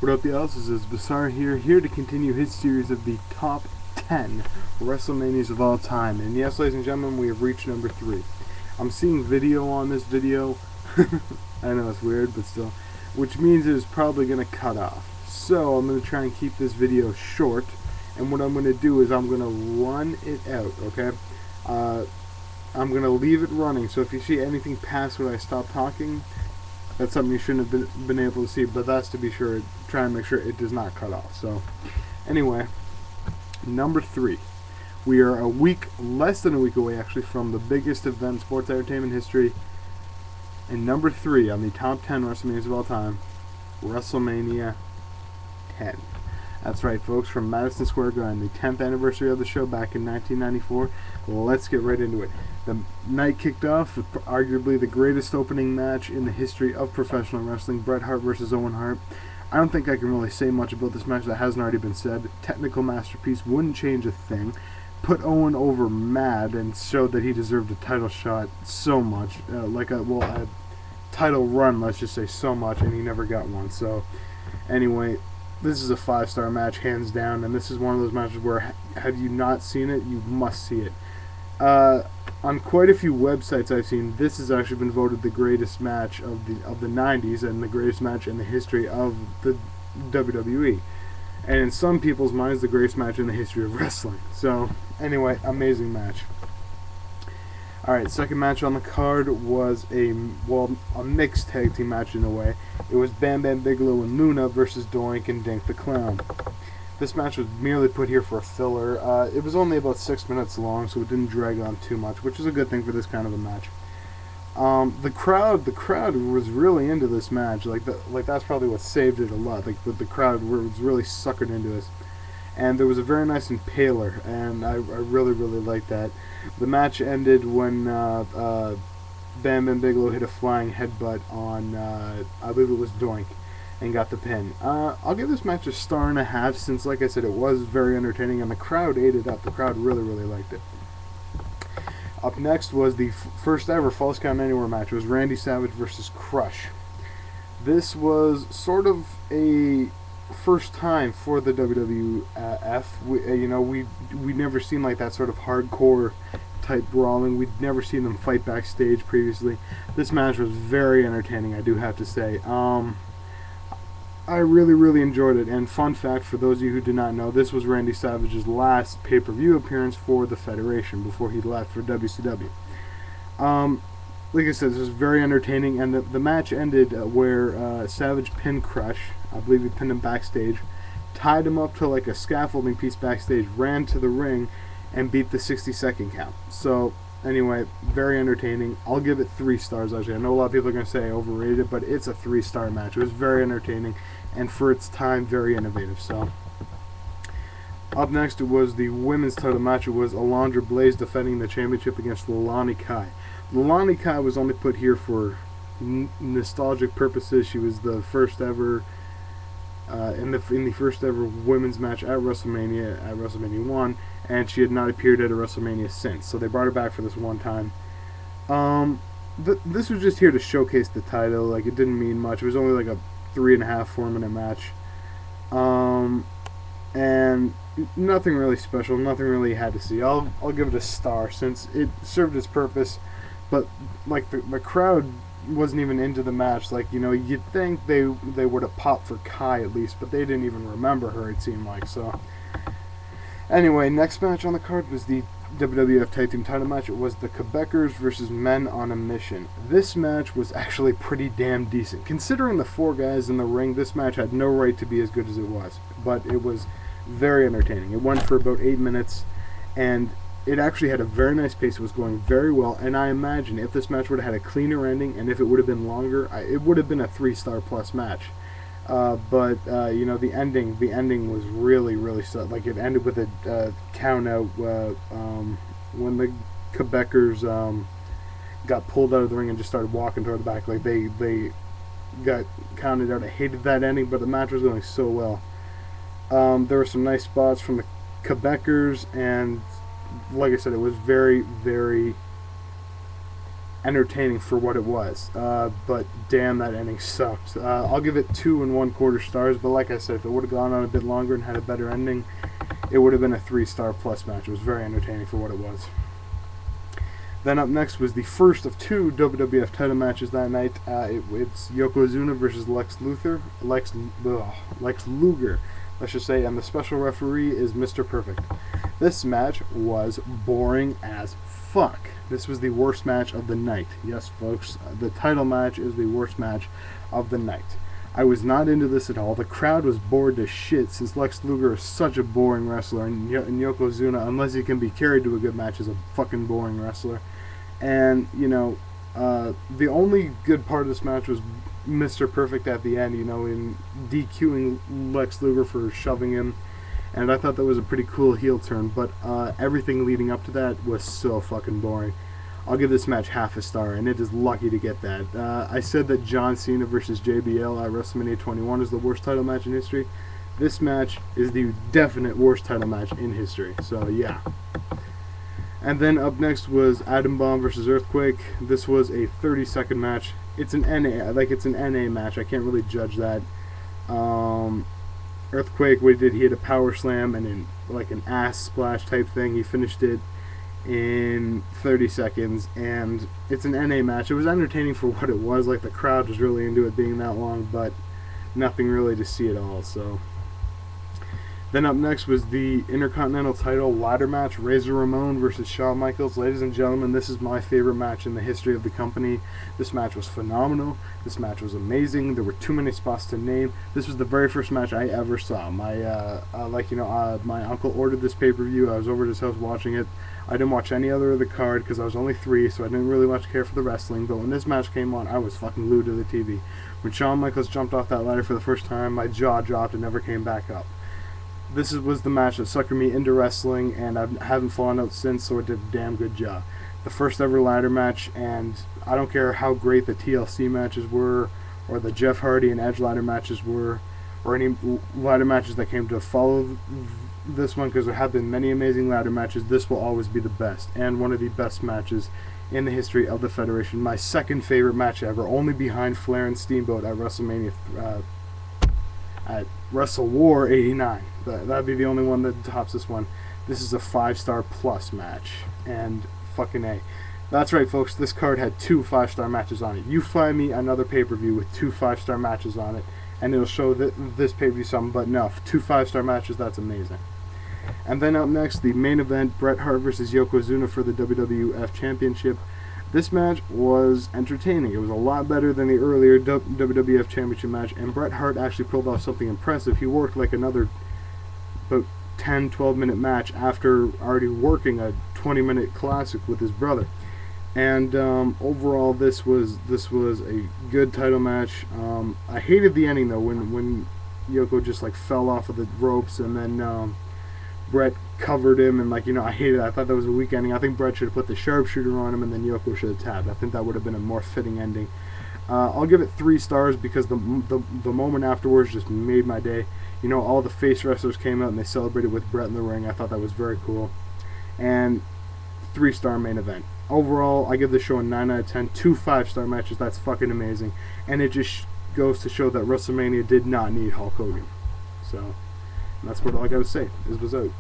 What up, y'all? This is Bizarre here to continue his series of the top 10 Wrestlemanias of all time. And yes, ladies and gentlemen, we have reached number 3. I'm seeing video on this video. I know it's weird, but still. Which means it is probably going to cut off. So I'm going to try and keep this video short. And what I'm going to do is I'm going to run it out, okay? I'm going to leave it running. So if you see anything past when I stop talking, that's something you shouldn't have been able to see, but that's to be sure, try and make sure it does not cut off. So, anyway, number 3. We are less than a week away actually, from the biggest event in sports entertainment history. And number 3 on the top 10 WrestleManias of all time, WrestleMania 10. That's right, folks, from Madison Square Garden, the 10th anniversary of the show back in 1994. Let's get right into it. The night kicked off with arguably the greatest opening match in the history of professional wrestling, Bret Hart versus Owen Hart. I don't think I can really say much about this match that hasn't already been said. Technical masterpiece, wouldn't change a thing. Put Owen over mad and showed that he deserved a title shot so much. A title run, let's just say, so much, and he never got one. So, anyway, this is a 5-star match, hands down, and this is one of those matches where, have you not seen it, you must see it. On quite a few websites I've seen, this has actually been voted the greatest match of the 90s and the greatest match in the history of the WWE. And in some people's minds, the greatest match in the history of wrestling. So, anyway, amazing match. Alright, second match on the card was a mixed tag team match in a way. It was Bam Bam Bigelow and Luna versus Doink and Dink the Clown. This match was merely put here for a filler. It was only about 6 minutes long, so it didn't drag on too much, which is a good thing for this kind of a match. The crowd was really into this match. Like that's probably what saved it a lot. The crowd was really suckered into this. And there was a very nice impaler, and I really liked that. The match ended when Bam Bam Bigelow hit a flying headbutt on, I believe it was Doink, and got the pin. I'll give this match a 1.5 stars since, like I said, it was very entertaining, and the crowd ate it up. The crowd really liked it. Up next was the first ever Falls Count Anywhere match. It was Randy Savage versus Crush. This was sort of a first time for the WWF. We'd never seen like that sort of hardcore type brawling. We'd never seen them fight backstage previously. This match was very entertaining, I do have to say. I really enjoyed it. And fun fact for those of you who do not know, this was Randy Savage's last pay-per-view appearance for the Federation before he left for WCW. Like I said, this was very entertaining, and the match ended where Savage pinned Crush. I believe he pinned him backstage, tied him up to like a scaffolding piece backstage, ran to the ring, and beat the 60-second count. So, anyway, very entertaining. I'll give it 3 stars, actually. I know a lot of people are going to say overrated, but it's a 3-star match. It was very entertaining, and for its time, very innovative. So, up next, it was the women's title match. It was Alundra Blaze defending the championship against Leilani Kai. Leilani Kai was only put here for nostalgic purposes. She was the first ever in the first ever women's match at WrestleMania 1, and she had not appeared at a WrestleMania since. So they brought her back for this one time. This was just here to showcase the title. Like, it didn't mean much. It was only like a 3.5-4 minute match, and nothing really special. Nothing really you had to see. I'll give it a star since it served its purpose. But like the crowd wasn't even into the match. Like, you'd think they would have popped for Kai at least, but they didn't even remember her, it seemed like. So anyway, next match on the card was the WWF Tag Team title match. It was the Quebecers versus Men on a Mission. This match was actually pretty damn decent. Considering the 4 guys in the ring, this match had no right to be as good as it was. But it was very entertaining. It went for about 8 minutes, and it actually had a very nice pace. It was going very well, and I imagine if this match would have had a cleaner ending, and if it would have been longer, it would have been a 3-star plus match. But the ending was really like it ended with a count out when the Quebecers got pulled out of the ring and just started walking toward the back. Like they got counted out. I hated that ending, but the match was going so well. There were some nice spots from the Quebecers, and like I said, it was very entertaining for what it was. But damn, that ending sucked. I'll give it 2 1/4 stars, but like I said, if it would have gone on a bit longer and had a better ending, it would have been a 3-star plus match. It was very entertaining for what it was. Then up next was the first of 2 WWF title matches that night. It's Yokozuna versus Lex Luger, let's just say, and the special referee is Mr. Perfect. This match was boring as fuck. This was the worst match of the night. Yes, folks, the title match is the worst match of the night. I was not into this at all. The crowd was bored to shit since Lex Luger is such a boring wrestler, and Yokozuna, unless he can be carried to a good match, is a fucking boring wrestler. And, you know, the only good part of this match was Mr. Perfect at the end, you know, in DQing Lex Luger for shoving him. And I thought that was a pretty cool heel turn, but everything leading up to that was so fucking boring. I'll give this match half a star, and it is lucky to get that. I said that John Cena versus JBL at WrestleMania 21 is the worst title match in history. This match is the definite worst title match in history, so yeah. And then up next was Atom Bomb versus Earthquake. This was a 30-second match. It's an NA, it's an NA match. I can't really judge that. Earthquake, what he did, he hit a power slam and then like an ass splash type thing. He finished it in 30 seconds, and it's an NA match. It was entertaining for what it was. Like, the crowd was really into it being that long, but nothing really to see at all. So then up next was the Intercontinental title ladder match, Razor Ramon versus Shawn Michaels. Ladies and gentlemen, this is my favorite match in the history of the company. This match was phenomenal. This match was amazing. There were too many spots to name. This was the very first match I ever saw. My my uncle ordered this pay-per-view. I was over at his house watching it. I didn't watch any other of the card because I was only 3, so I didn't really much care for the wrestling. But when this match came on, I was fucking glued to the TV. When Shawn Michaels jumped off that ladder for the first time, my jaw dropped and never came back up. This was the match that suckered me into wrestling, and I haven't fallen out since, so it did a damn good job. The first ever ladder match, and I don't care how great the TLC matches were, or the Jeff Hardy and Edge ladder matches were, or any ladder matches that came to follow this one, because there have been many amazing ladder matches. This will always be the best, and one of the best matches in the history of the Federation. My second favorite match ever, only behind Flair and Steamboat at WrestleMania at Wrestle War 89. That'd be the only one that tops this one. This is a 5-star plus match, and fucking A. That's right, folks, this card had 2 5-star matches on it. You find me another pay-per-view with 2 5-star matches on it, and it'll show that this pay-per-view something, but no, 2 5-star matches, that's amazing. And then up next, the main event, Bret Hart versus Yokozuna for the WWF Championship. This match was entertaining. It was a lot better than the earlier WWF Championship match, and Bret Hart actually pulled off something impressive. He worked like another about 10-12 minute match after already working a 20-minute classic with his brother. And overall, this was a good title match. I hated the ending though, when Yoko just like fell off of the ropes, and then Bret covered him, and I hated that. I thought that was a weak ending. I think Bret should have put the sharpshooter on him, and then Yoko should have tapped. I think that would have been a more fitting ending. I'll give it 3 stars because the moment afterwards just made my day. All the face wrestlers came out and they celebrated with Bret in the ring. I thought that was very cool. And 3-star main event. Overall, I give the show a 9 out of 10. 2 5-star matches. That's fucking amazing. And it just goes to show that WrestleMania did not need Hulk Hogan. So that's what all I got to say. This was out.